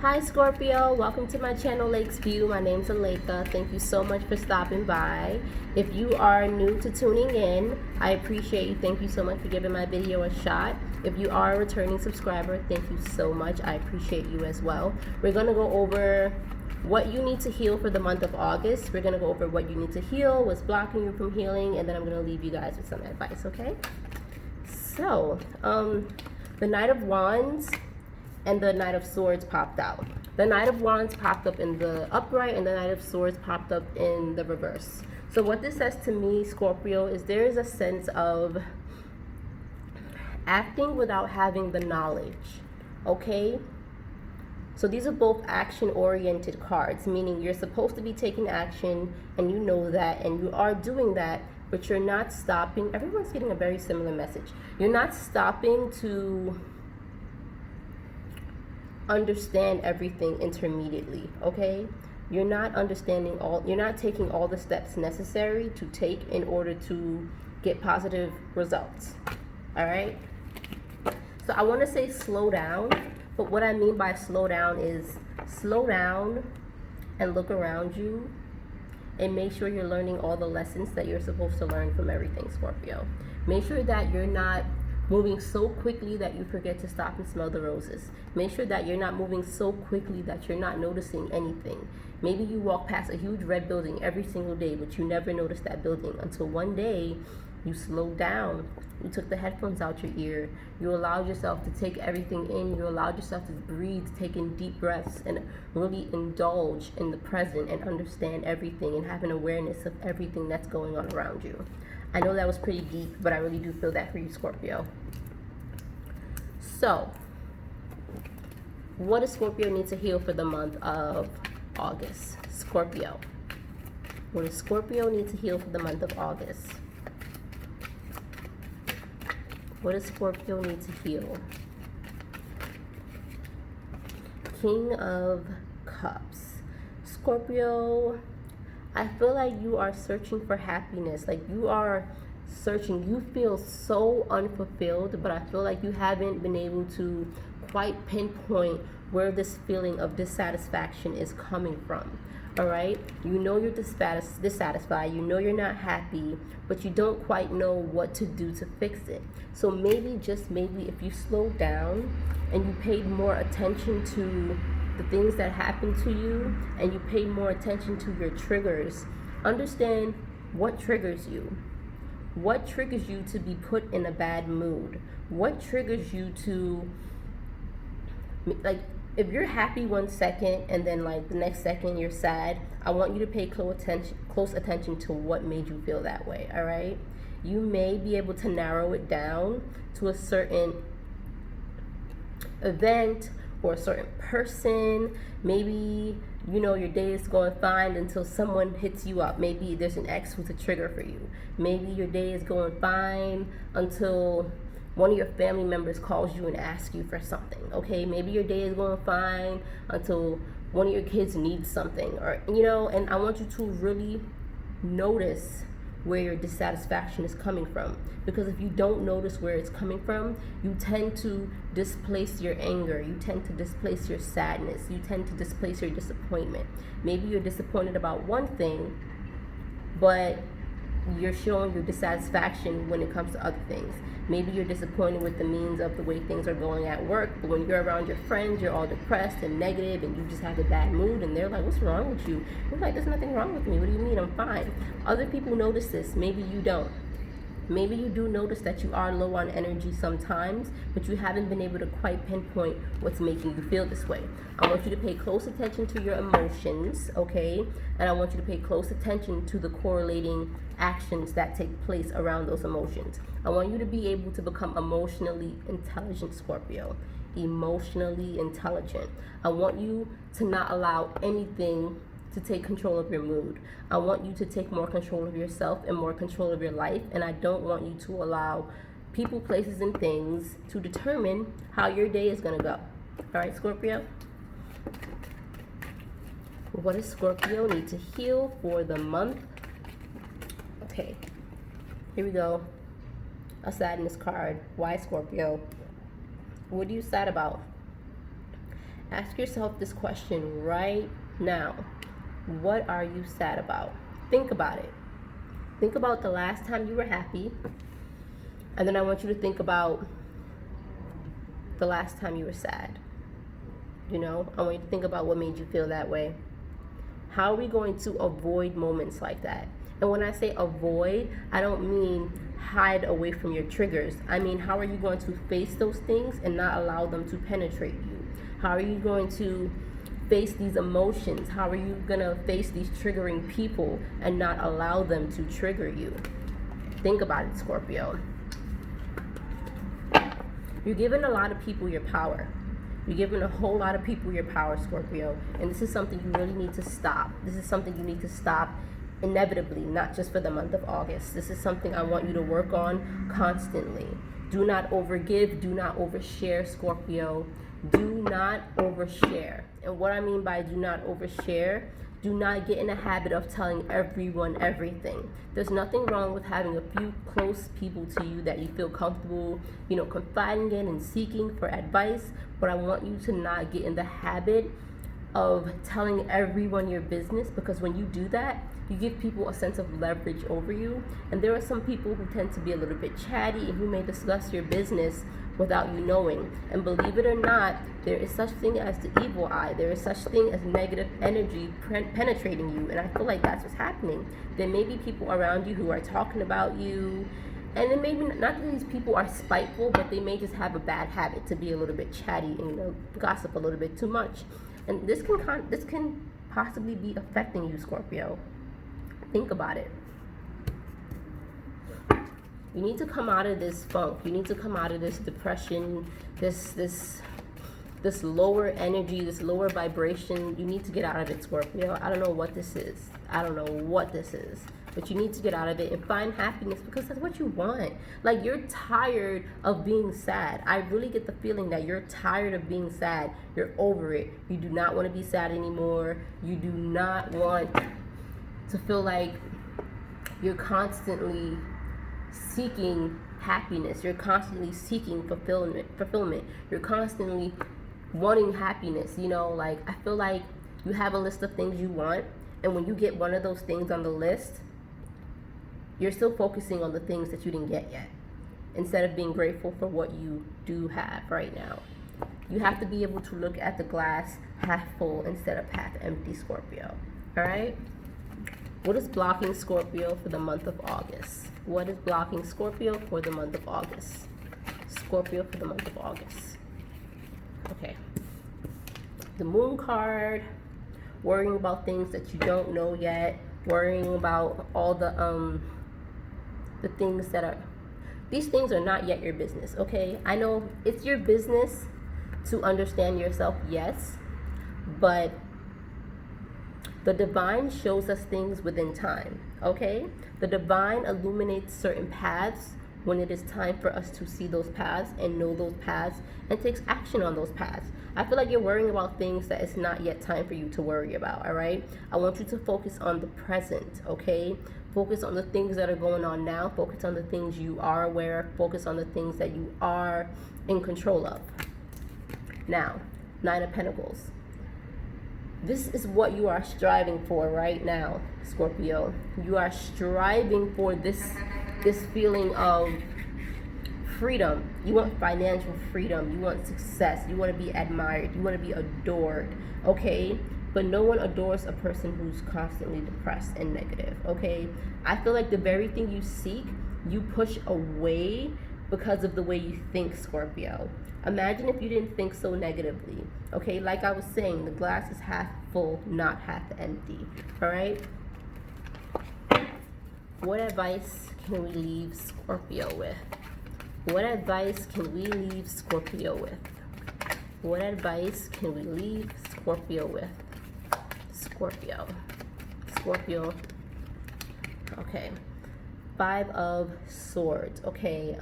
Hi Scorpio, welcome to my channel Lakes View. My name's Aleka. Thank you so much for stopping by. If you are new to tuning in, I appreciate you. Thank you so much for giving my video a shot. If you are a returning subscriber, thank you so much. I appreciate you as well. We're going to go over what you need to heal for the month of August. We're going to go over what you need to heal, what's blocking you from healing, and then I'm going to leave you guys with some advice, okay? So, the Knight of Wands and the Knight of Swords popped out. The Knight of Wands popped up in the upright and the Knight of Swords popped up in the reverse. So what this says to me, Scorpio, is there is a sense of acting without having the knowledge, okay? So these are both action-oriented cards, meaning you're supposed to be taking action and you know that and you are doing that, but you're not stopping. Everyone's getting a very similar message. You're not stopping to understand everything intermediately, okay? You're not understanding you're not taking all the steps necessary to take in order to get positive results, all right? So I want to say slow down, but what I mean by slow down is slow down and look around you and make sure you're learning all the lessons that you're supposed to learn from everything, Scorpio. Make sure that you're not moving so quickly that you forget to stop and smell the roses. Make sure that you're not moving so quickly that you're not noticing anything. Maybe you walk past a huge red building every single day, but you never notice that building until one day you slowed down. You took the headphones out your ear. You allowed yourself to take everything in. You allowed yourself to breathe, take in deep breaths, and really indulge in the present and understand everything and have an awareness of everything that's going on around you. I know that was pretty deep, but I really do feel that for you, Scorpio. So, what does Scorpio need to heal for the month of August? Scorpio. What does Scorpio need to heal for the month of August? What does Scorpio need to heal? King of Cups. Scorpio, I feel like you are searching for happiness. Like you are searching. You feel so unfulfilled, but I feel like you haven't been able to quite pinpoint where this feeling of dissatisfaction is coming from. All right? You know you're dissatisfied. You know you're not happy, but you don't quite know what to do to fix it. So maybe, just maybe, if you slow down and you paid more attention to the things that happen to you and you pay more attention to your triggers, understand what triggers you. What triggers you to be put in a bad mood? What triggers you to, like, if you're happy 1 second and then like the next second you're sad, I want you to pay close attention to what made you feel that way, all right? You may be able to narrow it down to a certain event or a certain person. Maybe, you know, your day is going fine until someone hits you up. Maybe there's an ex who's a trigger for you. Maybe your day is going fine until one of your family members calls you and asks you for something, okay? Maybe your day is going fine until one of your kids needs something, or, you know, and I want you to really notice where your dissatisfaction is coming from. Because if you don't notice where it's coming from, you tend to displace your anger. You tend to displace your sadness. You tend to displace your disappointment. Maybe you're disappointed about one thing, but you're showing your dissatisfaction when it comes to other things. Maybe you're disappointed with the means of the way things are going at work, but when you're around your friends, you're all depressed and negative and you just have a bad mood and they're like, what's wrong with you? You're like, there's nothing wrong with me. What do you mean? I'm fine. Other people notice this. Maybe you don't. Maybe you do notice that you are low on energy sometimes, but you haven't been able to quite pinpoint what's making you feel this way. I want you to pay close attention to your emotions, okay? And I want you to pay close attention to the correlating actions that take place around those emotions. I want you to be able to become emotionally intelligent, Scorpio. Emotionally intelligent. I want you to not allow anything to take control of your mood. I want you to take more control of yourself and more control of your life, and I don't want you to allow people, places, and things to determine how your day is gonna go. All right, Scorpio? What does Scorpio need to heal for the month? Okay, here we go. A sadness card. Why, Scorpio? What are you sad about? Ask yourself this question right now. What are you sad about? Think about it. Think about the last time you were happy. And then I want you to think about the last time you were sad. I want you to think about what made you feel that way. How are we going to avoid moments like that? And when I say avoid, I don't mean hide away from your triggers. I mean, how are you going to face those things and not allow them to penetrate you? How are you going to face these emotions? How are you going to face these triggering people and not allow them to trigger you? Think about it, Scorpio. You're giving a lot of people your power. You're giving a whole lot of people your power, Scorpio. And this is something you really need to stop. This is something you need to stop inevitably, not just for the month of August. This is something I want you to work on constantly. Do not overgive. Do not overshare, Scorpio. Do not overshare. And what I mean by do not overshare, do not get in the habit of telling everyone everything. There's nothing wrong with having a few close people to you that you feel comfortable, confiding in and seeking for advice. But I want you to not get in the habit of telling everyone your business, because when you do that, you give people a sense of leverage over you. And there are some people who tend to be a little bit chatty and who may discuss your business without you knowing. And believe it or not, there is such thing as the evil eye. There is such thing as negative energy penetrating you. And I feel like that's what's happening. There may be people around you who are talking about you. And then maybe not that these people are spiteful, but they may just have a bad habit to be a little bit chatty and gossip a little bit too much. And this can possibly be affecting you, Scorpio. Think about it. You need to come out of this funk. You need to come out of this depression, this lower energy, this lower vibration. You need to get out of it, Scorpio. I don't know what this is. But you need to get out of it and find happiness, because that's what you want. Like, you're tired of being sad. I really get the feeling that you're tired of being sad. You're over it. You do not want to be sad anymore. You do not want to feel like you're constantly seeking happiness. You're constantly seeking fulfillment. You're constantly wanting happiness. I feel like you have a list of things you want, and when you get one of those things on the list, you're still focusing on the things that you didn't get yet, instead of being grateful for what you do have right now. You have to be able to look at the glass half full instead of half empty, Scorpio. All right? What is blocking Scorpio for the month of August? What is blocking Scorpio for the month of August? Scorpio for the month of August. Okay. The Moon card, worrying about things that you don't know yet, worrying about all the things that are, these things are not yet your business, okay? I know it's your business to understand yourself, yes, but the divine shows us things within time, okay? The divine illuminates certain paths when it is time for us to see those paths and know those paths and takes action on those paths. I feel like you're worrying about things that it's not yet time for you to worry about, all right? I want you to focus on the present, okay? Focus on the things that are going on now. Focus on the things you are aware of. Focus on the things that you are in control of. Now, Nine of Pentacles. This is what you are striving for right now, Scorpio. You are striving for this feeling of freedom. You want financial freedom. You want success. You want to be admired. You want to be adored, okay? But no one adores a person who's constantly depressed and negative, okay? I feel like the very thing you seek, you push away because of the way you think, Scorpio. Imagine if you didn't think so negatively, okay? Like I was saying, the glass is half full, not half empty, all right? What advice can we leave Scorpio with? What advice can we leave Scorpio with? What advice can we leave Scorpio with? Scorpio. Okay. 5 of Swords. Okay.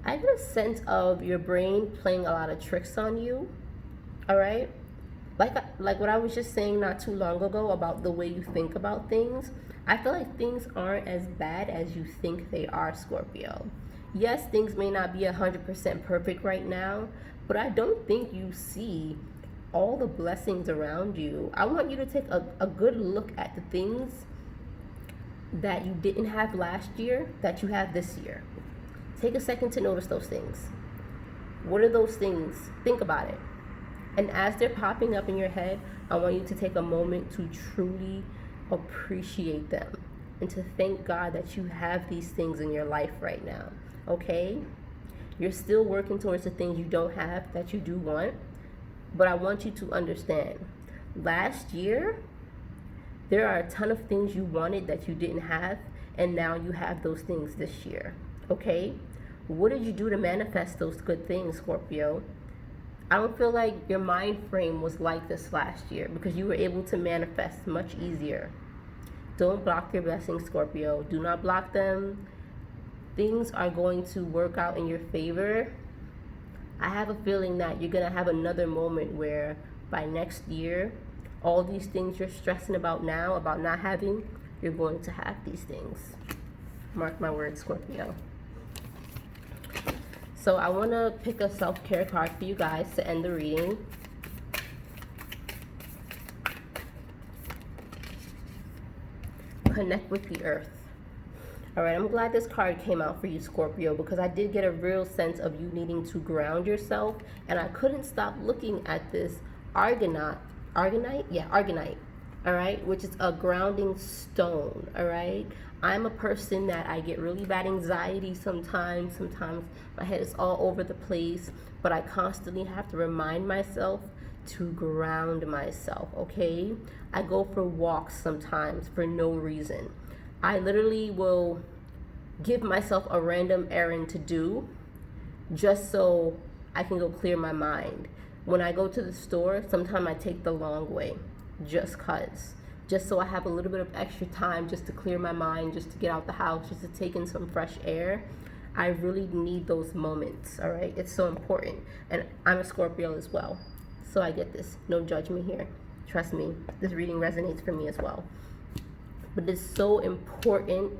I get a sense of your brain playing a lot of tricks on you. All right? Like what I was just saying not too long ago about the way you think about things. I feel like things aren't as bad as you think they are, Scorpio. Yes, things may not be 100% perfect right now, but I don't think you see all the blessings around you. I want you to take a good look at the things that you didn't have last year that you have this year. Take a second to notice those things. What are those things? Think about it. And as they're popping up in your head, I want you to take a moment to truly appreciate them and to thank God that you have these things in your life right now. Okay? You're still working towards the things you don't have that you do want, but I want you to understand, last year, there are a ton of things you wanted that you didn't have, and now you have those things this year. Okay? What did you do to manifest those good things, Scorpio? I don't feel like your mind frame was like this last year because you were able to manifest much easier. Don't block your blessings, Scorpio. Do not block them. Things are going to work out in your favor. I have a feeling that you're going to have another moment where by next year, all these things you're stressing about now, about not having, you're going to have these things. Mark my words, Scorpio. So I want to pick a self-care card for you guys to end the reading. Connect with the earth. All right, I'm glad this card came out for you, Scorpio, because I did get a real sense of you needing to ground yourself, and I couldn't stop looking at this argonite, all right, which is a grounding stone, all right? I'm a person that I get really bad anxiety sometimes my head is all over the place, but I constantly have to remind myself to ground myself, okay? I go for walks sometimes for no reason. I literally will give myself a random errand to do just so I can go clear my mind. When I go to the store, sometimes I take the long way just so I have a little bit of extra time just to clear my mind, just to get out the house, just to take in some fresh air. I really need those moments, all right? It's so important. And I'm a Scorpio as well, so I get this. No judgment here. Trust me, this reading resonates for me as well. But it's so important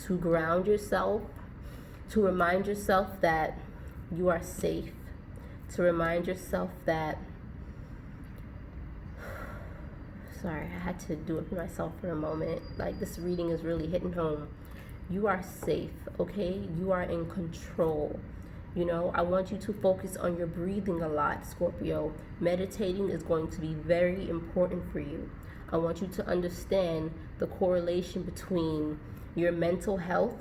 to ground yourself, to remind yourself that you are safe, to remind yourself that, sorry, I had to do it for myself for a moment. Like, this reading is really hitting home. You are safe, okay? You are in control. You know, I want you to focus on your breathing a lot, Scorpio. Meditating is going to be very important for you. I want you to understand the correlation between your mental health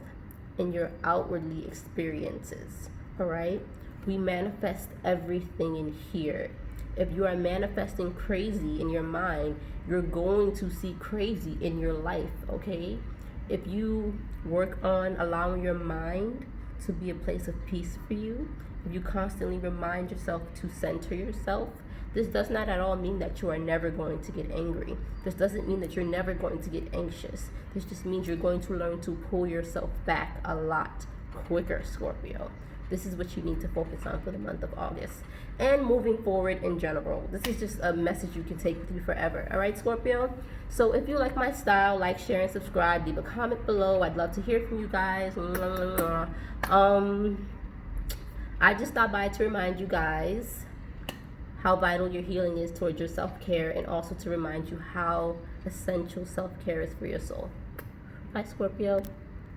and your outwardly experiences, all right? We manifest everything in here. If you are manifesting crazy in your mind, you're going to see crazy in your life, okay? If you work on allowing your mind to be a place of peace for you, if you constantly remind yourself to center yourself, this does not at all mean that you are never going to get angry. This doesn't mean that you're never going to get anxious. This just means you're going to learn to pull yourself back a lot quicker, Scorpio. This is what you need to focus on for the month of August. And moving forward in general. This is just a message you can take with you forever. All right, Scorpio? So if you like my style, like, share, and subscribe. Leave a comment below. I'd love to hear from you guys. I just stopped by to remind you guys how vital your healing is towards your self-care, and also to remind you how essential self-care is for your soul. Bye, Scorpio.